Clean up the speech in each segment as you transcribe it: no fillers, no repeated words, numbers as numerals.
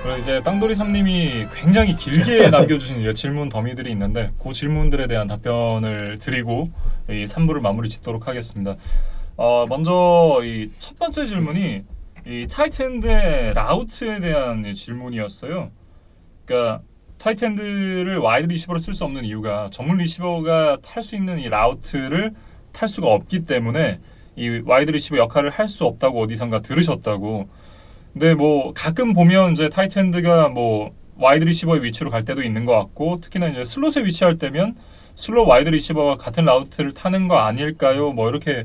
그리고 이제 빵돌이 삼님이 굉장히 길게 남겨주신 질문 더미들이 있는데 그 질문들에 대한 답변을 드리고 이 3부를 마무리 짓도록 하겠습니다. 먼저 이 첫 번째 질문이 이 타이트엔드의 라우트에 대한 질문이었어요. 그러니까 타이트엔드를 와이드 리시버로 쓸 수 없는 이유가 전문 리시버가 탈 수 있는 이 라우트를 탈 수가 없기 때문에 이 와이드 리시버 역할을 할 수 없다고 어디선가 들으셨다고. 근데 뭐 가끔 보면 이제 타이트엔드가 뭐 와이드 리시버의 위치로 갈 때도 있는 것 같고, 특히나 이제 슬롯에 위치할 때면 슬롯 와이드 리시버와 같은 라우트를 타는 거 아닐까요? 뭐 이렇게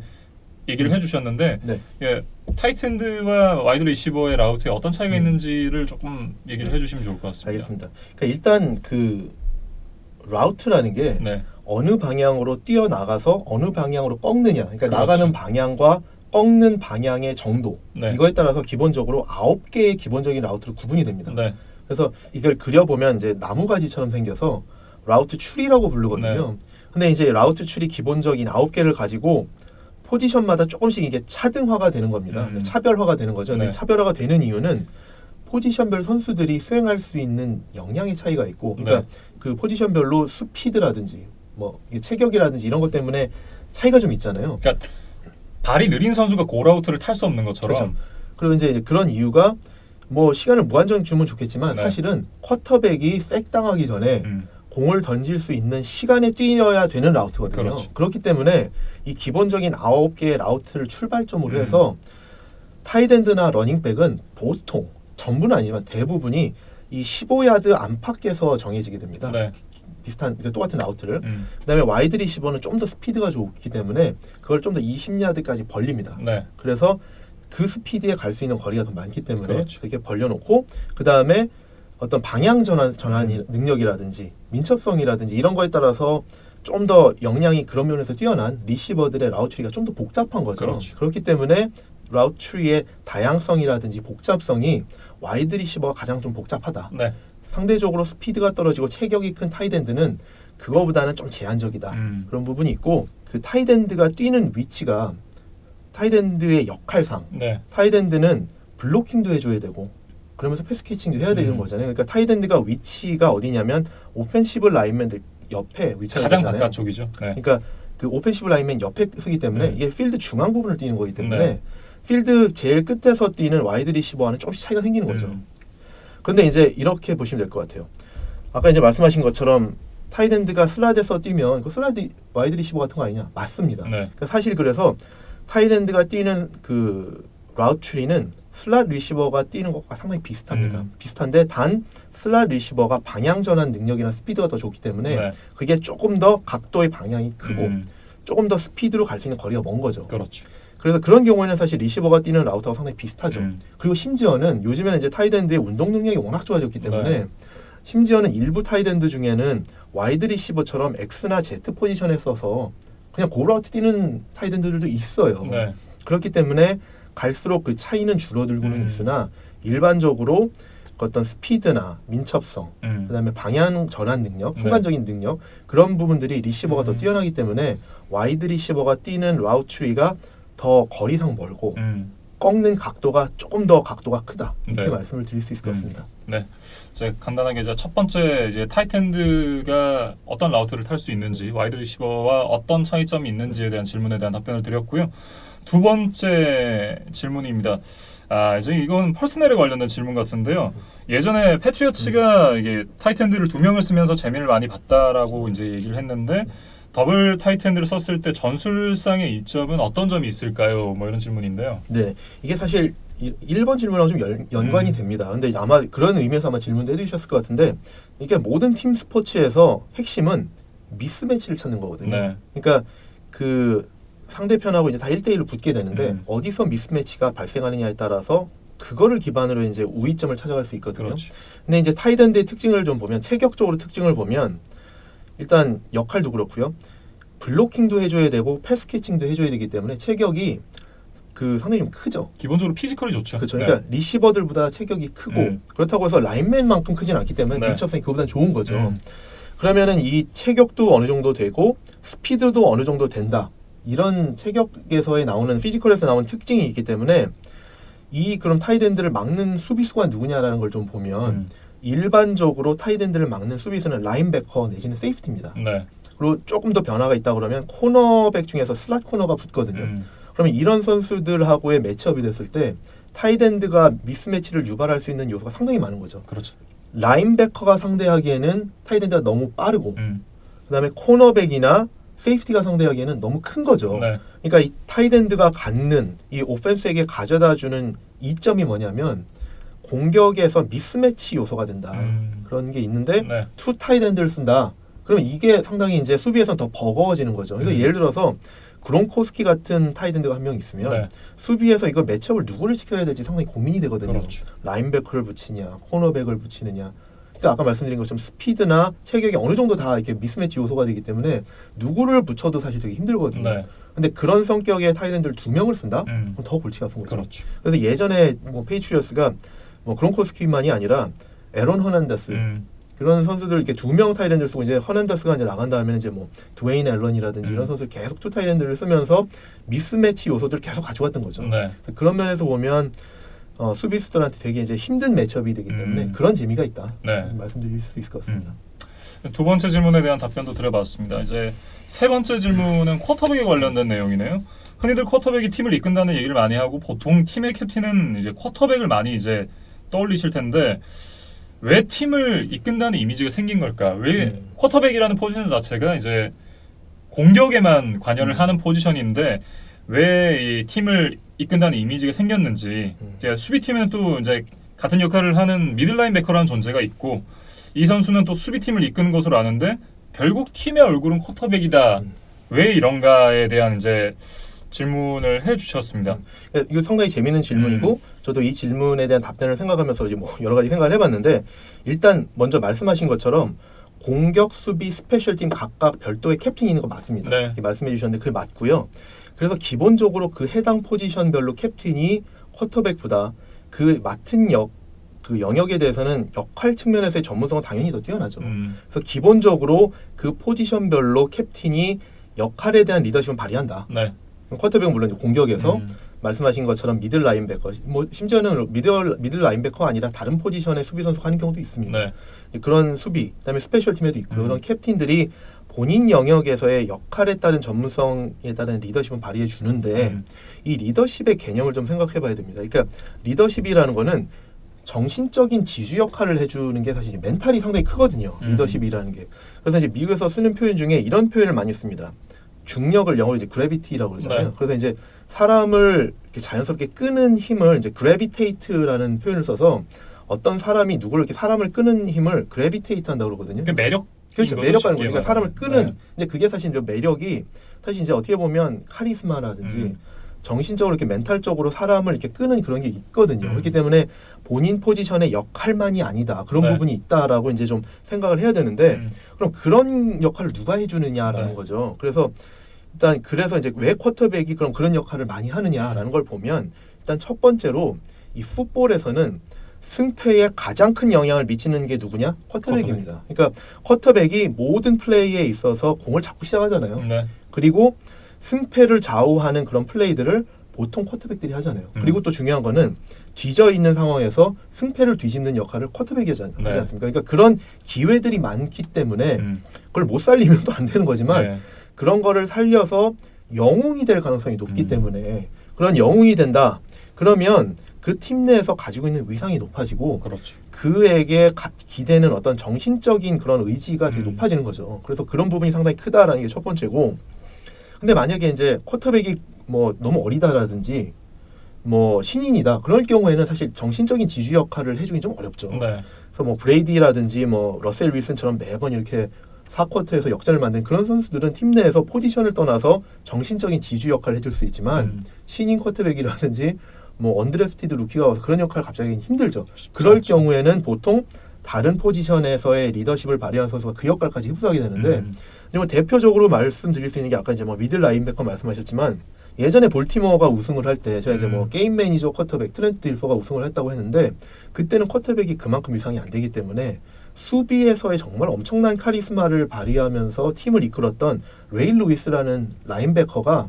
얘기를 해주셨는데, 네. 예, 타이트엔드와 와이드 리시버의 라우트에 어떤 차이가 있는지를 조금 얘기를 해주시면 좋을 것 같습니다. 알겠습니다. 그러니까 일단 그 라우트라는 게 네, 어느 방향으로 뛰어나가서 어느 방향으로 꺾느냐, 그러니까 그렇죠. 나가는 방향과 꺾는 방향의 정도, 네. 이거에 따라서 기본적으로 9개의 기본적인 라우트로 구분이 됩니다. 네, 그래서 이걸 그려보면 이제 나무가지처럼 생겨서 라우트 추리라고 부르거든요. 네. 근데 이제 라우트 추리 기본적인 9개를 가지고 포지션마다 조금씩 이게 차등화가 되는 겁니다. 차별화가 되는 거죠. 근데 네. 차별화가 되는 이유는 포지션별 선수들이 수행할 수 있는 역량의 차이가 있고, 그러니까 네. 그 포지션별로 스피드라든지 뭐 이게 체격이라든지 이런 것 때문에 차이가 좀 있잖아요. 그러니까 발이 느린 선수가 고라우트를 탈 수 없는 것처럼. 그렇죠. 그리고 이제 그런 이유가 뭐 시간을 무한정 주면 좋겠지만 네. 사실은 쿼터백이 쌔당하기 전에 공을 던질 수 있는 시간에 뛰어야 되는 라우트거든요. 그렇죠. 그렇기 때문에 이 기본적인 9개의 라우트를 출발점으로 해서 타이드엔드나 러닝백은 보통 전부는 아니지만 대부분이 이 15야드 안팎에서 정해지게 됩니다. 네. 비슷한 똑같은 라우트를. 그다음에 와이드 리시버는 좀 더 스피드가 좋기 때문에 그걸 좀 더 20야드까지 벌립니다. 네. 그래서 그 스피드에 갈 수 있는 거리가 더 많기 때문에 그렇죠. 그렇게 벌려놓고, 그 다음에 어떤 방향 전환 능력이라든지 민첩성이라든지 이런 거에 따라서 좀 더 역량이 그런 면에서 뛰어난 리시버들의 라우트 추리가 좀 더 복잡한 거죠. 그렇죠. 그렇기 때문에 라우트 추리의 다양성이라든지 복잡성이 와이드 리시버가 가장 좀 복잡하다. 네. 상대적으로 스피드가 떨어지고 체격이 큰 타이드엔드는 그거보다는 좀 제한적이다. 그런 부분이 있고, 그 타이드엔드가 뛰는 위치가 타이드엔드의 역할상 네. 타이드엔드는 블로킹도 해줘야 되고 그러면서 패스 캐칭도 해야 되는 거잖아요. 그러니까 타이드엔드가 위치가 어디냐면 오펜시브 라인맨들 옆에 위치하게 가장 되잖아요. 바깥쪽이죠. 네. 그러니까 그 오펜시브 라인맨 옆에 서기 때문에 이게 필드 중앙 부분을 뛰는 거기 때문에 네. 필드 제일 끝에서 뛰는 와이드 리시버와는 조금씩 차이가 생기는 거죠. 그런데 이제 이렇게 보시면 될 것 같아요. 아까 이제 말씀하신 것처럼 타이드엔드가 슬라드에서 뛰면 그 슬라드 와이드 리시버 같은 거 아니냐? 맞습니다. 네. 그러니까 사실 그래서 타이드엔드가 뛰는 그 라우트 추리는 슬롯 리시버가 뛰는 것과 상당히 비슷합니다. 비슷한데 단 슬롯 리시버가 방향 전환 능력이나 스피드가 더 좋기 때문에 네. 그게 조금 더 각도의 방향이 크고 조금 더 스피드로 갈 수 있는 거리가 먼 거죠. 그렇죠. 그래서 그런 경우에는 사실 리시버가 뛰는 라우트하고 상당히 비슷하죠. 그리고 심지어는 요즘에는 이제 타이드엔드의 운동 능력이 워낙 좋아졌기 때문에 네. 심지어는 일부 타이드엔드 중에는 와이드 리시버처럼 X나 Z 포지션에 써서 그냥 고라우트 뛰는 타이드엔드들도 있어요. 네. 그렇기 때문에 갈수록 그 차이는 줄어들고는 있으나 일반적으로 그 어떤 스피드나 민첩성, 그다음에 방향 전환 능력, 순간적인 능력 그런 부분들이 리시버가 더 뛰어나기 때문에 와이드 리시버가 뛰는 라우트 추리가 더 거리상 멀고 꺾는 각도가 조금 더 각도가 크다, 이렇게 네. 말씀을 드릴 수 있을 것 같습니다. 네, 이제 간단하게 이제 첫 번째 이제 타이트엔드가 어떤 라우트를 탈 수 있는지, 와이드 리시버와 어떤 차이점이 있는지에 대한 질문에 대한 답변을 드렸고요. 두 번째 질문입니다. 이제 이건 퍼스널에 관련된 질문 같은데요. 예전에 패트리어츠가 이게 타이트엔드를 2명을 쓰면서 재미를 많이 봤다라고 이제 얘기를 했는데, 더블 타이트엔드를 썼을 때 전술상의 이점은 어떤 점이 있을까요? 뭐 이런 질문인데요. 네, 이게 사실 1번 질문하고 좀 연관이 됩니다. 근데 아마 그런 의미에서 아마 질문도 해주셨을 것 같은데, 이게 모든 팀 스포츠에서 핵심은 미스매치를 찾는 거거든요. 네. 그러니까 그 상대편하고 이제 다 1대1로 붙게 되는데 어디서 미스매치가 발생하느냐에 따라서 그거를 기반으로 이제 우위점을 찾아갈 수 있거든요. 그렇죠. 근데 이제 타이드엔드의 특징을 좀 보면, 체격적으로 특징을 보면 일단 역할도 그렇고요. 블로킹도 해줘야 되고 패스 캐칭도 해줘야 되기 때문에 체격이 그 상당히 좀 크죠. 기본적으로 피지컬이 좋죠. 그렇죠. 네. 그러니까 리시버들보다 체격이 크고 그렇다고 해서 라인맨만큼 크진 않기 때문에 네. 민첩성이 그보다는 좋은 거죠. 그러면은 이 체격도 어느 정도 되고 스피드도 어느 정도 된다. 이런 체격에서의 나오는 피지컬에서 나오는 특징이 있기 때문에 이 그럼 타이드엔드를 막는 수비수가 누구냐라는 걸 좀 보면 일반적으로 타이드엔드를 막는 수비수는 라인베커 내지는 세이프티입니다. 네. 그리고 조금 더 변화가 있다 그러면 코너백 중에서 슬롯 코너가 붙거든요. 그러면 이런 선수들하고의 매치업이 됐을 때 타이드엔드가 미스매치를 유발할 수 있는 요소가 상당히 많은 거죠. 그렇죠. 라인베커가 상대하기에는 타이드엔드가 너무 빠르고 그다음에 코너백이나 세이프티가 상대하기에는 너무 큰 거죠. 네. 그러니까 이 타이드엔드가 갖는 이 오펜스에게 가져다주는 이점이 뭐냐면 공격에서 미스매치 요소가 된다. 그런 게 있는데 네. 투 타이드엔드를 쓴다. 그럼 이게 상당히 이제 수비에서는 더 버거워지는 거죠. 그러니까 예를 들어서 그론코스키 같은 타이드엔드가 한 명 있으면 네. 수비에서 이거 매치업을 누구를 시켜야 될지 상당히 고민이 되거든요. 그렇죠. 라인베커를 붙이냐, 코너백을 붙이느냐. 그러니까 아까 말씀드린 것처럼 스피드나 체격이 어느 정도 다 이렇게 미스매치 요소가 되기 때문에 누구를 붙여도 사실 되게 힘들거든요. 네. 근데 그런 성격의 타이드엔드를 2명을 쓴다? 음. 그럼 더 골치가 아픈 거죠. 그렇죠. 그래서 예전에 뭐 페이트리어스가 뭐 그론코스키만이 아니라 에런 허난다스 그런 선수들 이렇게 2명 타이드엔드를 쓰고 이제 허난다스가 이제 나간 다음에는 이제 뭐 드웨인 앨런이라든지 이런 선수들 계속 투 타이드엔드를 쓰면서 미스매치 요소들을 계속 가져왔던 거죠. 네. 그런 면에서 보면 수비수들한테 되게 이제 힘든 매치업이 되기 때문에 그런 재미가 있다. 네. 말씀드릴 수 있을 것 같습니다. 두 번째 질문에 대한 답변도 드려봤습니다. 이제 세 번째 질문은 쿼터백에 관련된 내용이네요. 흔히들 쿼터백이 팀을 이끈다는 얘기를 많이 하고 보통 팀의 캡틴은 이제 쿼터백을 많이 이제 떠올리실 텐데 왜 팀을 이끈다는 이미지가 생긴 걸까? 왜 쿼터백이라는 포지션 자체가 이제 공격에만 관여를 하는 포지션인데 왜 이 팀을 이끈다는 이미지가 생겼는지 이제 수비팀에는 또 이제 같은 역할을 하는 미들 라인베커라는 존재가 있고 이 선수는 또 수비팀을 이끄는 것으로 아는데 결국 팀의 얼굴은 쿼터백이다. 왜 이런가에 대한 이제 질문을 해주셨습니다. 이거 상당히 재미있는 질문이고 저도 이 질문에 대한 답변을 생각하면서 이제 뭐 여러 가지 생각을 해봤는데 일단 먼저 말씀하신 것처럼 공격, 수비, 스페셜팀 각각 별도의 캡틴이 있는 거 맞습니다. 네. 이렇게 말씀해 주셨는데 그게 맞고요. 그래서 기본적으로 그 해당 포지션별로 캡틴이 쿼터백보다 그 맡은 그 영역에 대해서는 역할 측면에서의 전문성은 당연히 더 뛰어나죠. 그래서 기본적으로 그 포지션별로 캡틴이 역할에 대한 리더십을 발휘한다. 네. 쿼터백은 물론 이제 공격에서 말씀하신 것처럼 미들 라인베커, 뭐 심지어는 미들 라인베커가 아니라 다른 포지션의 수비 선수가 하는 경우도 있습니다. 네. 그런 수비, 그다음에 스페셜 팀에도 있고요. 그런 캡틴들이 본인 영역에서의 역할에 따른 전문성에 따른 리더십을 발휘해 주는데 이 리더십의 개념을 좀 생각해 봐야 됩니다. 그러니까 리더십이라는 거는 정신적인 지주 역할을 해주는 게 사실 멘탈이 상당히 크거든요. 리더십이라는 게. 그래서 이제 미국에서 쓰는 표현 중에 이런 표현을 많이 씁니다. 중력을 영어로 이제 그래비티라고 그러잖아요. 네. 그래서 이제 사람을 이렇게 자연스럽게 끄는 힘을 이제 그래비테이트라는 표현을 써서 어떤 사람이 누구를 이렇게 사람을 끄는 힘을 그래비테이트 한다고 그러거든요. 그 매력 그렇죠. 매력하는 거죠. 그러니까 사람을 끄는 네. 이제 그게 사실 이제 매력이 사실 이제 어떻게 보면 카리스마라든지 정신적으로 이렇게 멘탈적으로 사람을 이렇게 끄는 그런 게 있거든요. 그렇기 때문에 본인 포지션의 역할만이 아니다. 그런 네. 부분이 있다라고 이제 좀 생각을 해야 되는데 그럼 그런 역할을 누가 해주느냐라는 네. 거죠. 그래서 일단 그래서 이제 왜 쿼터백이 그럼 그런 역할을 많이 하느냐라는 걸 보면 일단 첫 번째로 이 풋볼에서는 승패에 가장 큰 영향을 미치는 게 누구냐? 쿼터백입니다. 그러니까 쿼터백이 모든 플레이에 있어서 공을 잡고 시작하잖아요. 네. 그리고 승패를 좌우하는 그런 플레이들을 보통 쿼터백들이 하잖아요. 그리고 또 중요한 거는 뒤져 있는 상황에서 승패를 뒤집는 역할을 쿼터백이 하지 않습니까? 그러니까 그런 기회들이 많기 때문에 그걸 못 살리면 또 안 되는 거지만 네. 그런 거를 살려서 영웅이 될 가능성이 높기 때문에 그런 영웅이 된다. 그러면 그 팀 내에서 가지고 있는 위상이 높아지고 그렇죠. 그에게 기대는 어떤 정신적인 그런 의지가 되게 높아지는 거죠. 그래서 그런 부분이 상당히 크다라는 게 첫 번째고 근데 만약에 이제 쿼터백이 뭐 너무 어리다라든지 뭐 신인이다 그럴 경우에는 사실 정신적인 지주 역할을 해주기 좀 어렵죠. 네. 그래서 뭐 브레이디라든지 뭐 러셀 윌슨처럼 매번 이렇게 4쿼터에서 역전을 만든 그런 선수들은 팀 내에서 포지션을 떠나서 정신적인 지주 역할을 해줄 수 있지만 신인 쿼터백이라든지 뭐 언드래프티드 루키가 와서 그런 역할을 갑자기 하기는 힘들죠. 그럴 않죠. 경우에는 보통 다른 포지션에서의 리더십을 발휘한 선수가 그 역할까지 흡수하게 되는데 그리고 대표적으로 말씀드릴 수 있는 게 아까 이제 뭐 미들 라인베커 말씀하셨지만 예전에 볼티모어가 우승을 할 때 제가 이제 뭐 게임 매니저 쿼터백 트렌트 딜퍼가 우승을 했다고 했는데 그때는 쿼터백이 그만큼 위상이 안 되기 때문에 수비에서의 정말 엄청난 카리스마를 발휘하면서 팀을 이끌었던 레이 루이스라는 라인베커가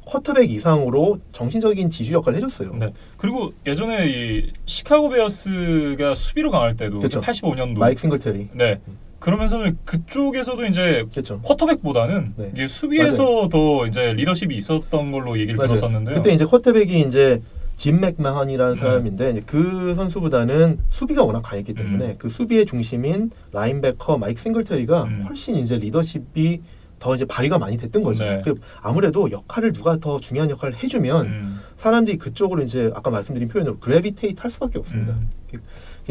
쿼터백 이상으로 정신적인 지주 역할을 해줬어요. 네. 그리고 예전에 이 시카고 베어스가 수비로 강할 때도 그렇죠. 85년도 마이크 싱글테리. 네. 그러면서는 그쪽에서도 이제 그렇죠. 쿼터백보다는 네. 이게 수비에서 더 이제 리더십이 있었던 걸로 얘기를 맞아요. 들었었는데요. 그때 이제 쿼터백이 이제 짐 맥마한이라는 네. 사람인데 이제 그 선수보다는 수비가 워낙 강했기 때문에 그 수비의 중심인 라인베커 마이크 싱글테리가 훨씬 이제 리더십이 더 이제 발휘가 많이 됐던 거죠. 네. 아무래도 역할을 누가 더 중요한 역할을 해주면 사람들이 그쪽으로 이제 아까 말씀드린 표현으로 그래비테이트 할 수밖에 없습니다.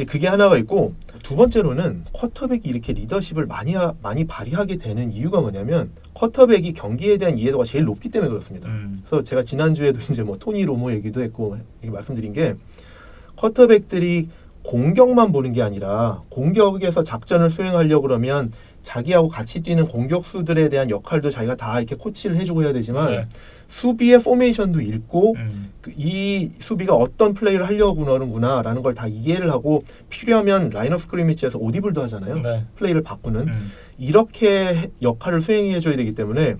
그게 하나가 있고 두 번째로는 쿼터백이 이렇게 리더십을 많이 발휘하게 되는 이유가 뭐냐면 쿼터백이 경기에 대한 이해도가 제일 높기 때문에 그렇습니다. 그래서 제가 지난주에도 이제 뭐 토니 로모 얘기도 했고 이렇게 말씀드린 게 쿼터백들이 공격만 보는 게 아니라 공격에서 작전을 수행하려고 그러면 자기하고 같이 뛰는 공격수들에 대한 역할도 자기가 다 이렇게 코치를 해주고 해야 되지만 네. 수비의 포메이션도 읽고 이 수비가 어떤 플레이를 하려고 그러는구나라는 걸 다 이해를 하고 필요하면 라인 업 스크리미지에서 오디블도 하잖아요. 네. 플레이를 바꾸는 이렇게 역할을 수행해줘야 되기 때문에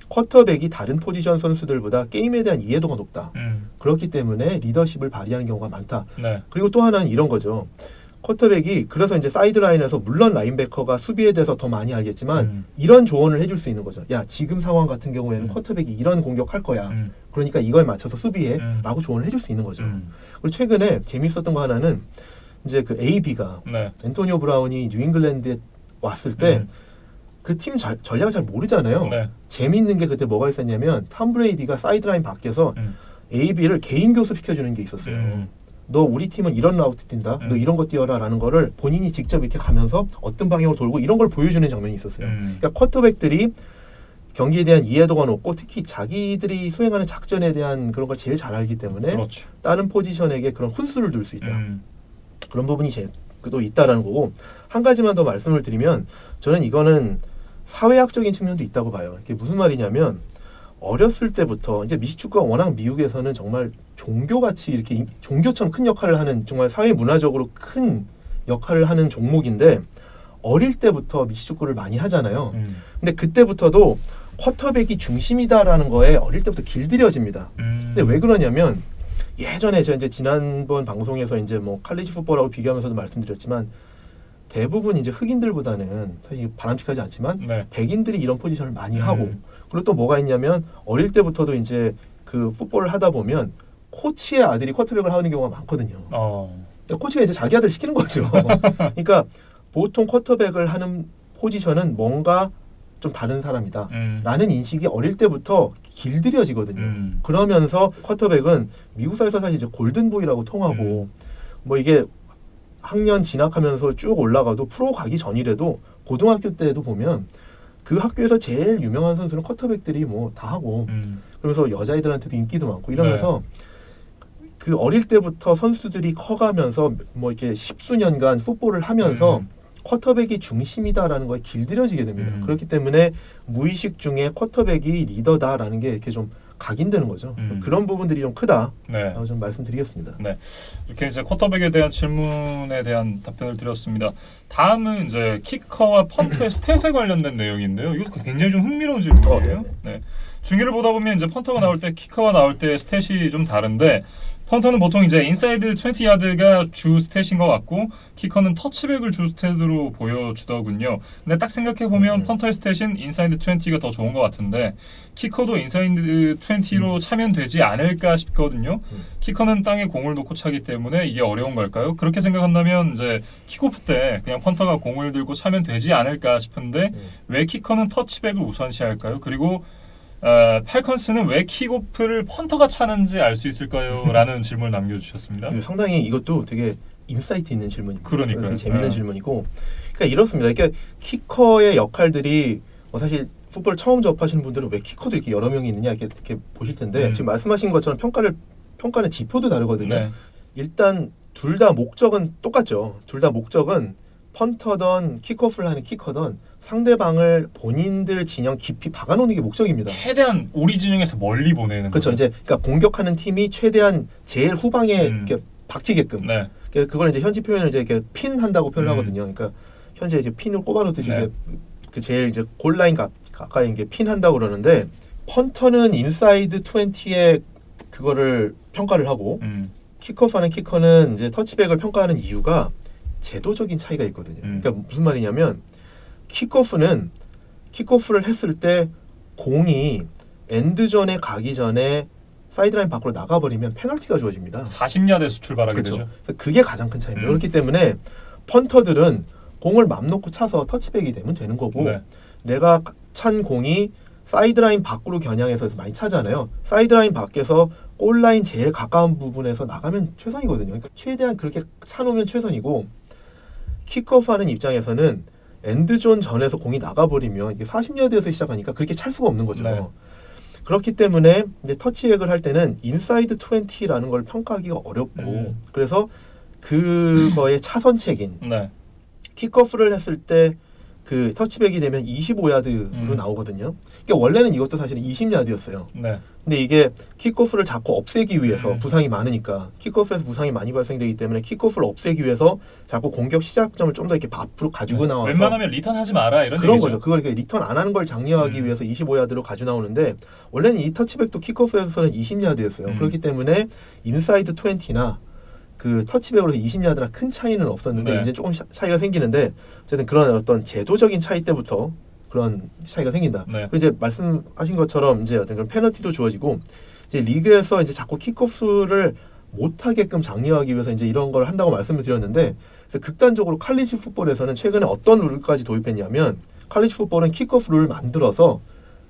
쿼터백이 다른 포지션 선수들보다 게임에 대한 이해도가 높다. 그렇기 때문에 리더십을 발휘하는 경우가 많다. 네. 그리고 또 하나는 이런 거죠. 쿼터백이 그래서 이제 사이드라인에서 물론 라인베커가 수비에 대해서 더 많이 알겠지만 이런 조언을 해줄 수 있는 거죠. 야 지금 상황 같은 경우에는 쿼터백이 이런 공격할 거야. 그러니까 이거에 맞춰서 수비해라고 조언을 해줄 수 있는 거죠. 그리고 최근에 재밌었던 거 하나는 이제 그 AB가 네. 앤토니오 브라운이 뉴잉글랜드에 왔을 때 그 팀 전략을 잘 모르잖아요. 네. 재밌는 게 그때 뭐가 있었냐면 탐 브레이디가 사이드라인 밖에서 AB를 개인 교습시켜주는 게 있었어요. 너 우리 팀은 이런 라우트 뛴다. 너 이런 거 뛰어라 라는 거를 본인이 직접 이렇게 가면서 어떤 방향으로 돌고 이런 걸 보여주는 장면이 있었어요. 그러니까 쿼터백들이 경기에 대한 이해도가 높고 특히 자기들이 수행하는 작전에 대한 그런 걸 제일 잘 알기 때문에 그렇죠. 다른 포지션에게 그런 훈수를 둘 수 있다. 그런 부분이 또 있다라는 거고 한 가지만 더 말씀을 드리면 저는 이거는 사회학적인 측면도 있다고 봐요. 이게 무슨 말이냐면 어렸을 때부터 이제 미식축구가 워낙 미국에서는 정말 종교같이 이렇게 종교처럼 큰 역할을 하는 정말 사회 문화적으로 큰 역할을 하는 종목인데 어릴 때부터 미식축구를 많이 하잖아요. 근데 그때부터도 쿼터백이 중심이다라는 거에 어릴 때부터 길들여집니다. 근데 왜 그러냐면 예전에 제가 이제 지난번 방송에서 이제 뭐 칼리지 풋볼하고 비교하면서도 말씀드렸지만 대부분 이제 흑인들보다는 사실 바람직하지 않지만 네. 백인들이 이런 포지션을 많이 하고 그리고 또 뭐가 있냐면 어릴 때부터도 이제 그 풋볼을 하다 보면 코치의 아들이 쿼터백을 하는 경우가 많거든요. 그러니까 코치가 이제 자기 아들 시키는 거죠. 그러니까 보통 쿼터백을 하는 포지션은 뭔가 좀 다른 사람이다 라는 인식이 어릴 때부터 길들여지거든요. 그러면서 쿼터백은 미국 사회에서 사실 이제 골든보이라고 통하고 뭐 이게 학년 진학하면서 쭉 올라가도 프로 가기 전이라도 고등학교 때도 보면 그 학교에서 제일 유명한 선수는 쿼터백들이 뭐 다 하고 그러면서 여자애들한테도 인기도 많고 이러면서 그 어릴 때부터 선수들이 커가면서 뭐 이렇게 십수년간 풋볼을 하면서 쿼터백이 중심이다라는 거에 길들여지게 됩니다. 그렇기 때문에 무의식 중에 쿼터백이 리더다라는 게 이렇게 좀 각인되는 거죠. 그런 부분들이 좀 크다라고 네. 좀 말씀드리겠습니다. 네, 이렇게 이제 쿼터백에 대한 질문에 대한 답변을 드렸습니다. 다음은 이제 키커와 펀터의 스탯에 관련된 내용인데요. 이거 굉장히 좀 흥미로운 질문이에요. 네. 중계를 보다 보면 이제 펀터가 나올 때 키커가 나올 때 스탯이 좀 다른데 펀터는 보통 이제 인사이드 20야드가 주 스탯인 것 같고 키커는 터치백을 주 스탯으로 보여주더군요. 근데 딱 생각해 보면 펀터의 스탯인 인사이드 20가 더 좋은 것 같은데 키커도 인사이드 20로 차면 되지 않을까 싶거든요. 키커는 땅에 공을 놓고 차기 때문에 이게 어려운 걸까요? 그렇게 생각한다면 이제 킥오프 때 그냥 펀터가 공을 들고 차면 되지 않을까 싶은데 왜 키커는 터치백을 우선시할까요? 그리고 팔컨스는 왜 킥오프를 펀터가 차는지 알 수 있을까요? 라는 질문을 남겨주셨습니다. 상당히 이것도 되게 인사이트 있는 질문이고 그러니까요. 되게 재밌는 질문이고 그러니까 이렇습니다. 그러니까 키커의 역할들이 사실 풋볼 처음 접하시는 분들은 왜 키커도 이렇게 여러 명이 있느냐 이렇게 보실 텐데 지금 말씀하신 것처럼 평가는 지표도 다르거든요. 네. 일단 둘 다 목적은 똑같죠. 둘 다 목적은 펀터던 킥오프를 하는 키커던 상대방을 본인들 진영 깊이 박아놓는 게 목적입니다. 최대한 우리 진영에서 멀리 보내는 그렇죠. 거죠. 이제 그러니까 공격하는 팀이 최대한 제일 후방에 이렇게 박히게끔. 네. 그걸 이제 현지 표현을 이제 이렇게 핀한다고 표현하거든요. 그러니까 현재 이제 핀을 꼽아놓듯이 네. 그 제일 이제 골라인 가까이 이게 핀 한다고 그러는데 펀터는 인사이드 20에 그거를 평가를 하고 킥오프하는 키커는 이제 터치백을 평가하는 이유가 제도적인 차이가 있거든요. 그러니까 무슨 말이냐면 킥오프를 했을 때 공이 엔드존에 가기 전에 사이드라인 밖으로 나가버리면 페널티가 주어집니다. 40야드에서 출발하게 그렇죠. 되죠. 그게 가장 큰 차이입니다. 그렇기 때문에 펀터들은 공을 맘 놓고 차서 터치백이 되면 되는 거고 네. 내가 찬 공이 사이드라인 밖으로 겨냥해서 많이 차잖아요. 사이드라인 밖에서 골라인 제일 가까운 부분에서 나가면 최선이거든요. 그러니까 최대한 그렇게 차놓으면 최선이고 킥오프하는 입장에서는 엔드존 전에서 공이 나가버리면 이게 40야드에서 시작하니까 그렇게 찰 수가 없는 거죠. 네. 그렇기 때문에 이제 터치백을 할 때는 인사이드 20라는 걸 평가하기가 어렵고 그래서 그거의 차선책인 네. 킥오프를 했을 때 그 터치백이 되면 25야드로 나오거든요. 그러니까 원래는 이것도 사실은 20야드였어요. 네. 근데 이게 킥오프를 자꾸 없애기 위해서 음. 부상이 많으니까 킥오프에서 부상이 많이 발생되기 때문에 킥오프를 없애기 위해서 자꾸 공격 시작점을 좀 더 이렇게 앞으로 가지고 나와서 웬만하면 리턴하지 마라 이런 그런 얘기죠. 거죠. 그걸 이렇게 리턴 안 하는 걸 장려하기 위해서 25야드로 가져 나오는데 원래는 이 터치백도 킥오프에서는 20야드였어요. 그렇기 때문에 인사이드 20나 그 터치백으로 20야드나 큰 차이는 없었는데 네. 이제 조금 차이가 생기는데 어쨌든 그런 어떤 제도적인 차이 때부터 그런 차이가 생긴다. 네. 그리고 이제 말씀하신 것처럼 이제 어떤 그런 페널티도 주어지고 이제 리그에서 이제 자꾸 킥오프를 못하게끔 장려하기 위해서 이제 이런 걸 한다고 말씀을 드렸는데 그래서 극단적으로 칼리지 풋볼에서는 최근에 어떤 룰까지 도입했냐면 칼리지 풋볼은 킥오프 룰을 만들어서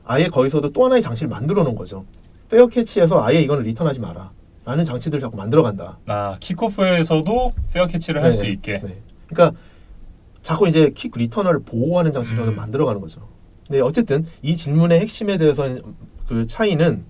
아예 거기서도 또 하나의 장치를 만들어 놓은 거죠. 페어 캐치에서 아예 이거는 리턴하지 마라. 라는 장치들을 자꾸 만들어간다. 아, 킥오프에서도 페어 캐치를 할 수 있게. 네. 그러니까 자꾸 이제 킥 리터너를 보호하는 장치를 좀 만들어가는 거죠. 네, 어쨌든 이 질문의 핵심에 대해서는 그 차이는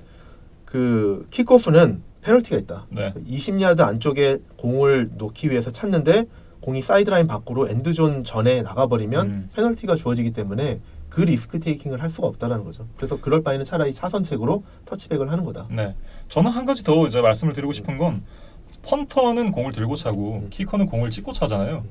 그 킥오프는 페널티가 있다. 네. 20야드 안쪽에 공을 놓기 위해서 찼는데 공이 사이드라인 밖으로 엔드존 전에 나가버리면 페널티가 주어지기 때문에 그 리스크 테이킹을 할 수가 없다라는 거죠. 그래서 그럴 바에는 차라리 차선책으로 터치백을 하는 거다. 네. 저는 한 가지 더 이제 말씀을 드리고 싶은 건 펀터는 공을 들고 차고 키커는 공을 찍고 차잖아요.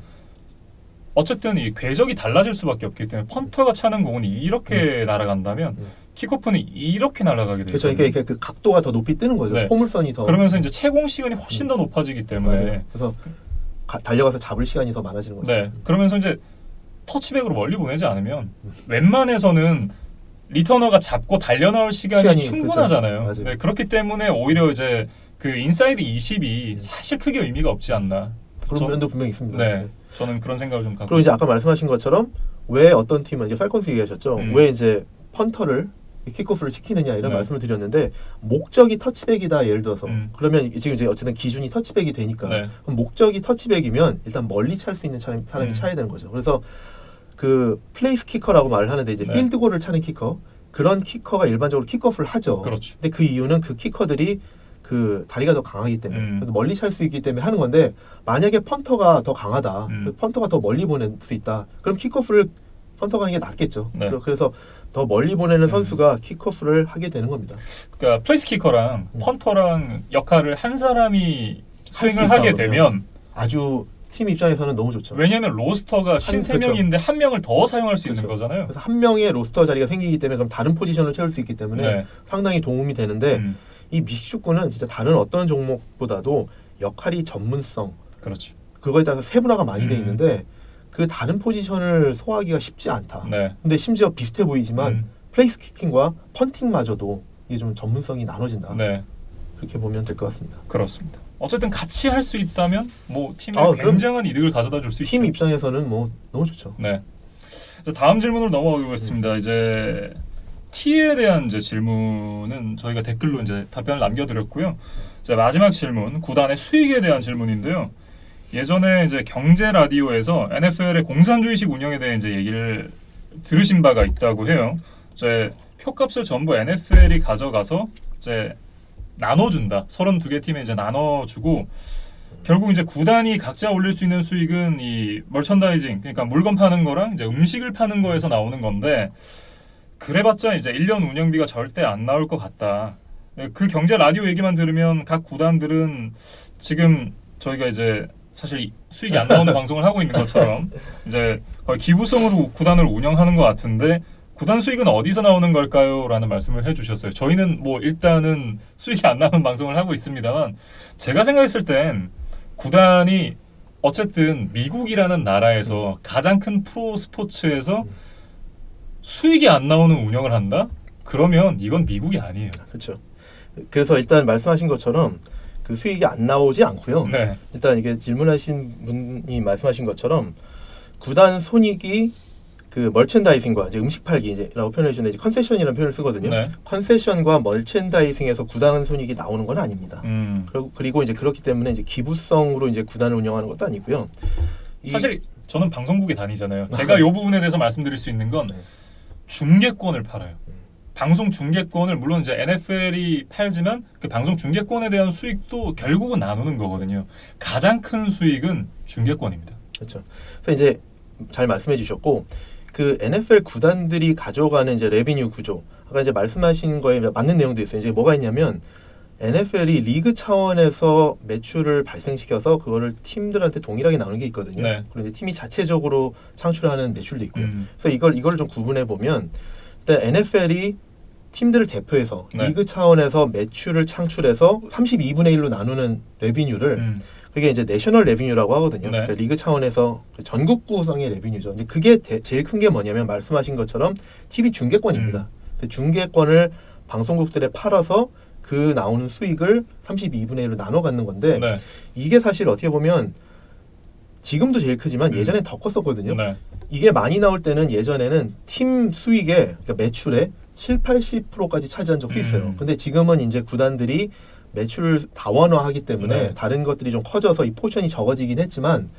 어쨌든 이 궤적이 달라질 수밖에 없기 때문에 펀터가 차는 공은 이렇게 날아간다면 킥오프는 이렇게 날아가게 되죠. 그렇죠. 그러니까 그 각도가 더 높이 뜨는 거죠. 네. 포물선이 더 그러면서 이제 채공 시간이 훨씬 더 높아지기 때문에 맞아요. 그래서 달려가서 잡을 시간이 더 많아지는 거죠. 네. 그러면서 이제 터치백으로 멀리 보내지 않으면 웬만해서는 리터너가 잡고 달려 나올 시간이 충분하잖아요. 그렇죠. 네, 그렇기 때문에 오히려 이제 그 인사이드 20이 사실 크게 의미가 없지 않나. 그런 면도 분명히 있습니다. 네. 저는 그런 생각을 좀 갖고 그리고 이제 아까 말씀하신 것처럼 왜 어떤 팀은 이제 팔콘스 얘기하셨죠. 왜 이제 펀터를 킥오프를 시키느냐 이런 말씀을 드렸는데 목적이 터치백이다 예를 들어서 그러면 지금 이제 어쨌든 기준이 터치백이 되니까 네. 그럼 목적이 터치백이면 일단 멀리 찰 수 있는 사람이 차야 되는 거죠. 그래서 그 플레이스 키커라고 말을 하는데 이제 필드골을 차는 키커 그런 키커가 일반적으로 킥오프를 하죠. 그렇죠. 근데 그 이유는 그 키커들이 그 다리가 더 강하기 때문에 그래서 멀리 찰 수 있기 때문에 하는 건데 만약에 펀터가 더 강하다, 펀터가 더 멀리 보낼 수 있다. 그럼 킥오프를 펀터가 하는 게 낫겠죠. 네. 그래서 더 멀리 보내는 선수가 킥오프를 하게 되는 겁니다. 그러니까 플레이스 키커랑 펀터랑 역할을 한 사람이 수행을 하게 되면 아주 팀 입장에서는 너무 좋죠. 왜냐하면 로스터가 53명인데 한 명을 더 사용할 수 있는 거잖아요. 그래서 한 명의 로스터 자리가 생기기 때문에 그럼 다른 포지션을 채울 수 있기 때문에 상당히 도움이 되는데 이 미식축구는 진짜 다른 어떤 종목보다도 역할이 전문성, 그렇죠. 그거에 따라서 세분화가 많이 돼 있는데 그 다른 포지션을 소화하기가 쉽지 않다. 네. 근데 심지어 비슷해 보이지만 플레이스 키킹과 펀팅마저도 이게 좀 전문성이 나눠진다. 네. 그렇게 보면 될 것 같습니다. 그렇습니다. 어쨌든 같이 할 수 있다면 뭐 팀에 굉장한 이득을 가져다 줄 수 있죠. 팀 입장에서는 뭐 너무 좋죠. 네. 다음 질문으로 넘어가겠습니다. 이제 T에 대한 이제 질문은 저희가 댓글로 이제 답변을 남겨드렸고요. 이제 마지막 질문, 구단의 수익에 대한 질문인데요. 예전에 이제 경제 라디오에서 NFL의 공산주의식 운영에 대해 이제 얘기를 들으신 바가 있다고 해요. 이제 표값을 전부 NFL이 가져가서 이제 나눠준다. 32개 팀에 이제 나눠주고 결국 이제 구단이 각자 올릴 수 있는 수익은 이 멀천다이징, 그러니까 물건 파는 거랑 이제 음식을 파는 거에서 나오는 건데 그래봤자 이제 1년 운영비가 절대 안 나올 것 같다. 그 경제 라디오 얘기만 들으면 각 구단들은 지금 저희가 이제 사실 수익이 안 나오는 방송을 하고 있는 것처럼 이제 거의 기부성으로 구단을 운영하는 것 같은데 구단 수익은 어디서 나오는 걸까요? 라는 말씀을 해주셨어요. 저희는 뭐 일단은 수익이 안 나는 방송을 하고 있습니다만 제가 생각했을 땐 구단이 어쨌든 미국이라는 나라에서 가장 큰 프로 스포츠에서 수익이 안 나오는 운영을 한다? 그러면 이건 미국이 아니에요. 그렇죠. 그래서 일단 말씀하신 것처럼 그 수익이 안 나오지 않고요. 네. 일단 이게 질문하신 분이 말씀하신 것처럼 구단 손익이 그 멀천다이징과 이제 음식 팔기 이제라고 표현해 주는데 컨세션이라는 표현을 쓰거든요. 네. 컨세션과 멀천다이징에서 구단 손익이 나오는 건 아닙니다. 그리고 이제 그렇기 때문에 이제 기부성으로 이제 구단을 운영하는 것도 아니고요. 사실 저는 방송국에 다니잖아요. 제가 이 부분에 대해서 말씀드릴 수 있는 건 네. 중계권을 팔아요. 방송 중계권을 물론 이제 NFL이 팔지만 그 방송 중계권에 대한 수익도 결국은 나누는 거거든요. 가장 큰 수익은 중계권입니다. 그렇죠. 그래서 이제 잘 말씀해 주셨고 그 NFL 구단들이 가져가는 이제 레비뉴 구조 아까 이제 말씀하신 거에 맞는 내용도 있어요. 이제 뭐가 있냐면 NFL이 리그 차원에서 매출을 발생시켜서 그거를 팀들한테 동일하게 나누는 게 있거든요. 네. 그리고 이제 팀이 자체적으로 창출하는 매출도 있고요. 그래서 이걸 좀 구분해 보면 일단 NFL이 팀들을 대표해서 네. 리그 차원에서 매출을 창출해서 32분의 1로 나누는 레비뉴를 그게 이제 내셔널 레비뉴라고 하거든요. 네. 그러니까 리그 차원에서 전국 구성의 레비뉴죠. 근데 그게 제일 큰 게 뭐냐면 말씀하신 것처럼 TV 중계권입니다. 중계권을 방송국들에 팔아서 그 나오는 수익을 32분의 1로 나눠 갖는 건데 네. 이게 사실 어떻게 보면 지금도 제일 크지만 예전엔 더 컸었거든요. 네. 이게 많이 나올 때는 예전에는 팀 수익의 그러니까 매출의 70-80%까지 차지한 적도 있어요. 근데 지금은 이제 구단들이 매출을 다원화하기 때문에 네. 다른 것들이 좀 커져서 이 포션이 적어지긴 했지만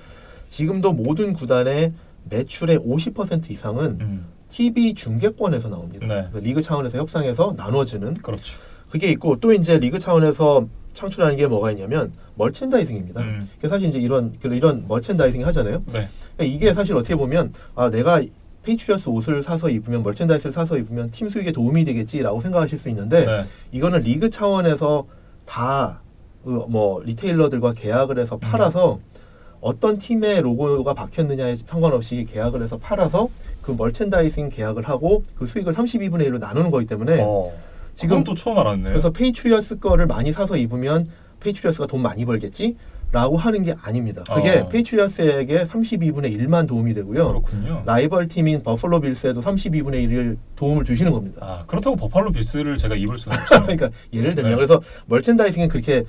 지금도 모든 구단의 매출의 50% 이상은 TV 중계권에서 나옵니다. 네. 그래서 리그 차원에서 협상해서 나눠지는 그렇죠. 그게 있고 또 이제 리그 차원에서 창출하는 게 뭐가 있냐면 멀첸다이징입니다. 그래서 사실 이제 이런 멀첸다이징 하잖아요. 네. 그러니까 이게 사실 어떻게 보면 내가 페이트리어스 옷을 사서 입으면 멀첸다이즈를 사서 입으면 팀 수익에 도움이 되겠지라고 생각하실 수 있는데 네. 이거는 리그 차원에서 다 뭐 리테일러들과 계약을 해서 팔아서 어떤 팀의 로고가 박혔느냐에 상관없이 계약을 해서 팔아서 그 멀첸다이징 계약을 하고 그 수익을 32분의 1로 나누는 거기 때문에 지금 또 처음 알았네요. 그래서 페이트리어스 거를 많이 사서 입으면 페이트리어스가 돈 많이 벌겠지? 라고 하는 게 아닙니다. 그게 페이트리어스에게 32분의 1만 도움이 되고요. 그렇군요. 라이벌 팀인 버펄로 빌스에도 32분의 1을 도움을 주시는 겁니다. 그렇다고 버팔로 빌스를 제가 입을 수는 없잖아요. 그러니까 예를 들면 네. 그래서 멀첸다이징은 그렇게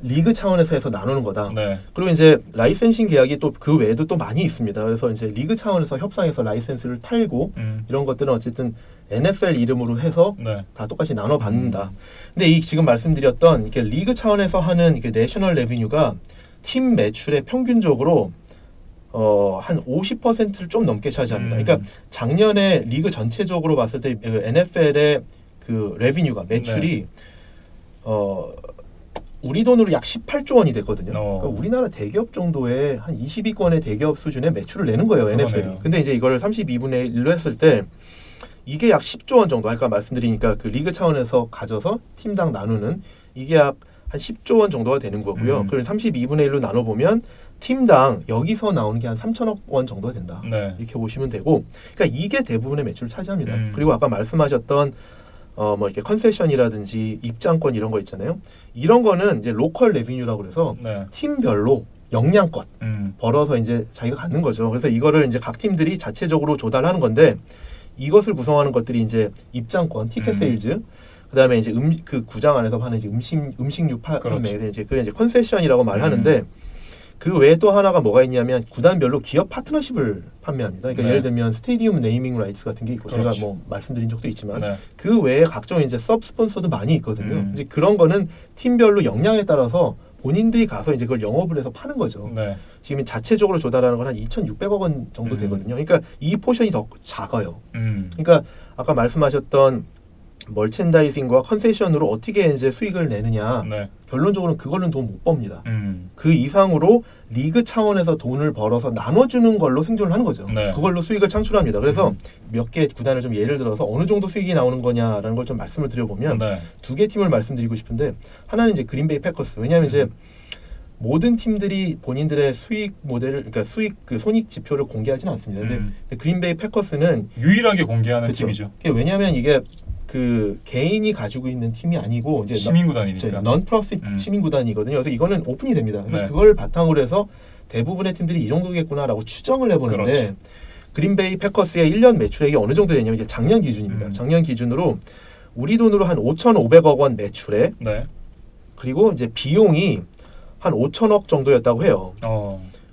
리그 차원에서 해서 나누는 거다. 네. 그리고 이제 라이센싱 계약이 또 그 외에도 또 많이 있습니다. 그래서 이제 리그 차원에서 협상해서 라이센스를 팔고 이런 것들은 어쨌든 NFL 이름으로 해서 네. 다 똑같이 나눠 받는다. 근데 이 지금 말씀드렸던 이렇게 리그 차원에서 하는 이게 내셔널 레비뉴가 팀 매출의 평균적으로 한 50%를 좀 넘게 차지합니다. 그러니까 작년에 리그 전체적으로 봤을 때 NFL의 그 레비뉴가 매출이 우리 돈으로 약 18조 원이 됐거든요. 그러니까 우리나라 대기업 정도의 한 20위권의 대기업 수준의 매출을 내는 거예요, NFL이. 근데 이제 이걸 32분의 1로 했을 때 이게 약 10조 원 정도. 아까 말씀드리니까 그 리그 차원에서 가져서 팀당 나누는 이게 약 한 10조 원 정도가 되는 거고요. 그걸 32분의 1로 나눠보면 팀당 여기서 나오는 게 한 3천억 원 정도 된다. 네. 이렇게 보시면 되고, 그러니까 이게 대부분의 매출을 차지합니다. 그리고 아까 말씀하셨던 뭐 이렇게 컨세션이라든지 입장권 이런 거 있잖아요. 이런 거는 이제 로컬 레비뉴라고 그래서 네. 팀별로 역량껏 벌어서 이제 자기가 갖는 거죠. 그래서 이거를 이제 각 팀들이 자체적으로 조달하는 건데 이것을 구성하는 것들이 이제 입장권, 티켓 세일즈, 그다음에 이제 그 구장 안에서 파는 이제 음식류 판매, 이제 그게 이제 컨세션이라고 말하는데 그 외에 또 하나가 뭐가 있냐면 구단별로 기업 파트너십을 판매합니다. 그러니까 예를 들면 스테디움 네이밍 라이츠 같은 게 있고 제가 뭐 말씀드린 적도 있지만 그 외에 각종 이제 서브 스폰서도 많이 있거든요. 이제 그런 거는 팀별로 역량에 따라서 본인들이 가서 이제 그걸 영업을 해서 파는 거죠. 지금 자체적으로 조달하는 건 한 2,600억 원 정도 되거든요. 그러니까 이 포션이 더 작아요. 그러니까 아까 말씀하셨던 멀첸다이징과 컨세션으로 어떻게 이제 수익을 내느냐. 결론적으로는 그걸로는 돈 못 법니다. 그 이상으로 리그 차원에서 돈을 벌어서 나눠주는 걸로 생존을 하는 거죠. 그걸로 수익을 창출합니다. 그래서 몇 개 구단을 좀 예를 들어서 어느 정도 수익이 나오는 거냐라는 걸 좀 말씀을 드려보면 두 개 팀을 말씀드리고 싶은데 하나는 이제 그린베이 패커스. 왜냐하면 이제 모든 팀들이 본인들의 수익 모델을 그러니까 수익 그 손익 지표를 공개하지는 않습니다. 근데 그린베이 패커스는 유일하게 공개하는 그쵸. 팀이죠. 왜냐하면 이게 그 개인이 가지고 있는 팀이 아니고 이제 시민 구단이니까. 넌프로핏 시민 구단이거든요. 그래서 이거는 오픈이 됩니다. 그래서 네. 그걸 바탕으로 해서 대부분의 팀들이 이 정도겠구나라고 추정을 해보는데 그렇죠. 그린베이 패커스의 1년 매출액이 어느 정도 되냐면 이게 작년 기준입니다. 작년 기준으로 우리 돈으로 한 5,500억 원 매출액 네. 그리고 이제 비용이 한 5천억 정도였다고 해요.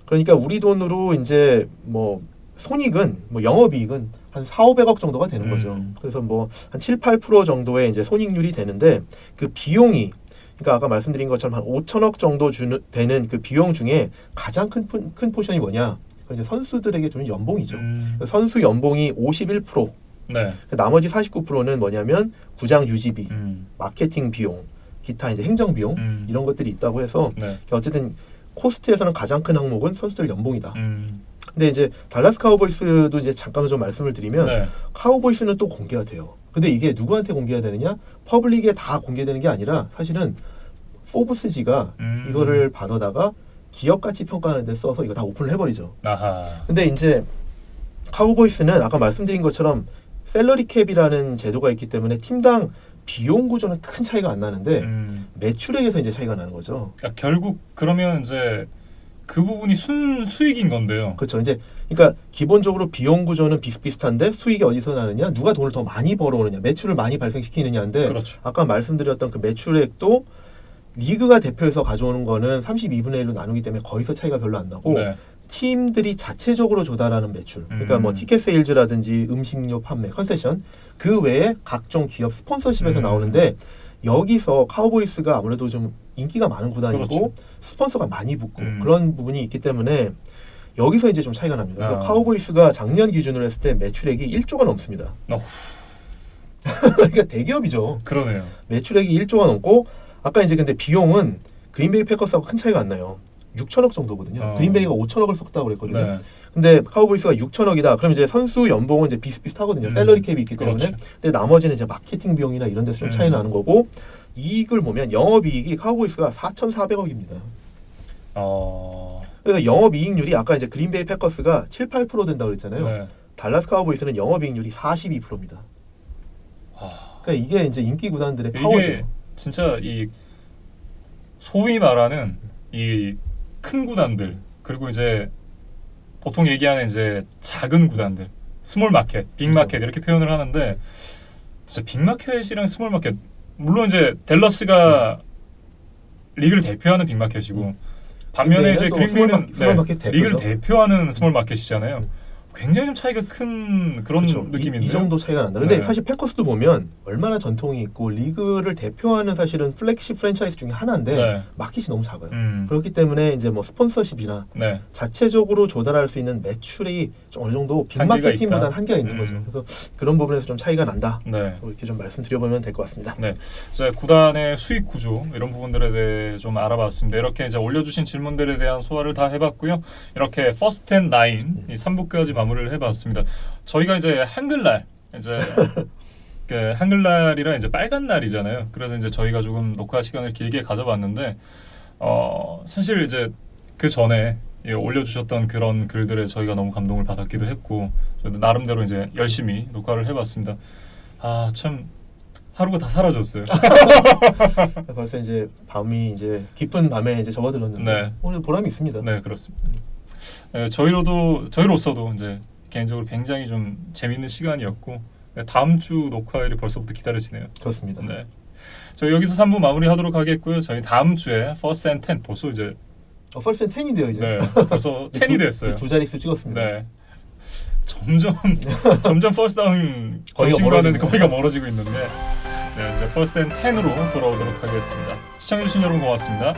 그러니까 우리 돈으로 이제 뭐 손익은 뭐 영업이익은 한 4,500억 정도가 되는 거죠. 그래서 뭐 한 7, 8% 정도의 이제 손익률이 되는데 그 비용이 그러니까 아까 말씀드린 것처럼 한 5천억 정도 되는 그 비용 중에 가장 큰 포션이 뭐냐? 이제 선수들에게 주는 연봉이죠. 선수 연봉이 51%. 네. 나머지 49%는 뭐냐면 구장 유지비, 마케팅 비용, 기타 이제 행정 비용 이런 것들이 있다고 해서 네. 어쨌든 코스트에서는 가장 큰 항목은 선수들 연봉이다. 근데 이제 달라스 카우보이스도 이제 잠깐 좀 말씀을 드리면 네. 카우보이스는 또 공개가 돼요. 근데 이게 누구한테 공개가 되느냐? 퍼블릭에 다 공개되는 게 아니라 사실은 포브스지가 이거를 받아다가 기업 가치 평가하는 데 써서 이거 다 오픈을 해버리죠. 아하. 근데 이제 카우보이스는 아까 말씀드린 것처럼 셀러리 캡이라는 제도가 있기 때문에 팀당 비용 구조는 큰 차이가 안 나는데 매출액에서 이제 차이가 나는 거죠. 그러니까 결국 그러면 이제 그 부분이 순수익인 건데요. 그렇죠. 이제 그러니까 기본적으로 비용 구조는 비슷비슷한데 수익이 어디서 나느냐, 누가 돈을 더 많이 벌어오느냐, 매출을 많이 발생시키느냐인데 그렇죠. 아까 말씀드렸던 그 매출액도 리그가 대표해서 가져오는 거는 32분의 1로 나누기 때문에 거기서 차이가 별로 안 나고 네. 팀들이 자체적으로 조달하는 매출, 그러니까 뭐 티켓 세일즈라든지 음식료 판매, 컨세션 그 외에 각종 기업 스폰서십에서 나오는데 여기서 카우보이스가 아무래도 좀 인기가 많은 구단이고 그렇죠. 스폰서가 많이 붙고 그런 부분이 있기 때문에 여기서 이제 좀 차이가 납니다. 그러니까 카우보이스가 작년 기준으로 했을 때 매출액이 1조가 넘습니다. 그러니까 대기업이죠. 그러네요. 매출액이 1조가 넘고 아까 이제 근데 비용은 그린베이 패커스하고 큰 차이가 안 나요. 6천억 정도거든요. 그린베이가 5천억을 썼다고 그랬거든요. 네. 근데 카우보이스가 6천억이다. 그럼 이제 선수 연봉은 이제 비슷비슷하거든요. 샐러리 캡이 있기 때문에. 그렇죠. 근데 나머지는 이제 마케팅 비용이나 이런 데서 좀 차이 나는 거고 이익을 보면 영업이익이 카우보이스가 4,400억입니다. 그래서 영업이익률이 아까 이제 그린베이 패커스가 7, 8% 된다고 그랬잖아요. 네. 달라스 카우보이스는 영업이익률이 42%입니다. 그러니까 이게 이제 인기 구단들의 파워죠. 이게 진짜 이 소위 말하는 이 큰 구단들 그리고 이제 보통 얘기하는 이제 작은 구단들, 스몰 마켓, 빅 마켓 이렇게 표현을 하는데 진짜 빅 마켓이랑 스몰 마켓 물론 이제 댈러스가 리그를 대표하는 빅 마켓이고 반면에 이제 그린베이는 리그를 대표하는 스몰 마켓이잖아요. 굉장히 좀 차이가 큰 그런 그렇죠. 느낌인데요. 이 정도 차이가 난다. 근데 네. 사실 패커스도 보면 얼마나 전통이 있고 리그를 대표하는 사실은 플래그십 프랜차이즈 중에 하나인데 네. 마켓이 너무 작아요. 그렇기 때문에 이제 뭐 스폰서십이나 네. 자체적으로 조달할 수 있는 매출이 좀 어느 정도 빅마켓 팀보다는 한계가 있는 거죠. 그래서 그런 부분에서 좀 차이가 난다. 네. 이렇게 좀 말씀드려보면 될 것 같습니다. 네, 이제 구단의 수익 구조 이런 부분들에 대해 좀 알아봤습니다. 이렇게 이제 올려주신 질문들에 대한 소화를 다 해봤고요. 이렇게 퍼스트 앤 나인 이 3부까지 마무리를 해봤습니다. 저희가 이제 한글날 이제 그 한글날이라 이제 빨간 날이잖아요. 그래서 이제 저희가 조금 녹화 시간을 길게 가져봤는데 사실 이제 그 전에 올려주셨던 그런 글들에 저희가 너무 감동을 받았기도 했고 저도 나름대로 이제 열심히 녹화를 해봤습니다. 아 참. 하루가 다 사라졌어요. 벌써 이제 밤이 이제 깊은 밤에 이제 접어들었는데 네. 오늘 보람이 있습니다. 네, 그렇습니다. 네, 저희로서도 이제 개인적으로 굉장히 좀 재밌는 시간이었고 다음 주 녹화일이 벌써부터 기다려지네요. 그렇습니다. 네. 저희 여기서 3부 마무리하도록 하겠고요. 저희 다음 주에 First and 10 벌써 이제 First and 10인데요 이제. 네, 벌써 10이 됐어요. 두 자릿수 찍었습니다. 네. 점점 퍼스트 다운 경신과는 거리가 멀어지고 있는데 네, 이제 퍼스트 앤 10으로 돌아오도록 하겠습니다. 시청해주신 여러분 고맙습니다.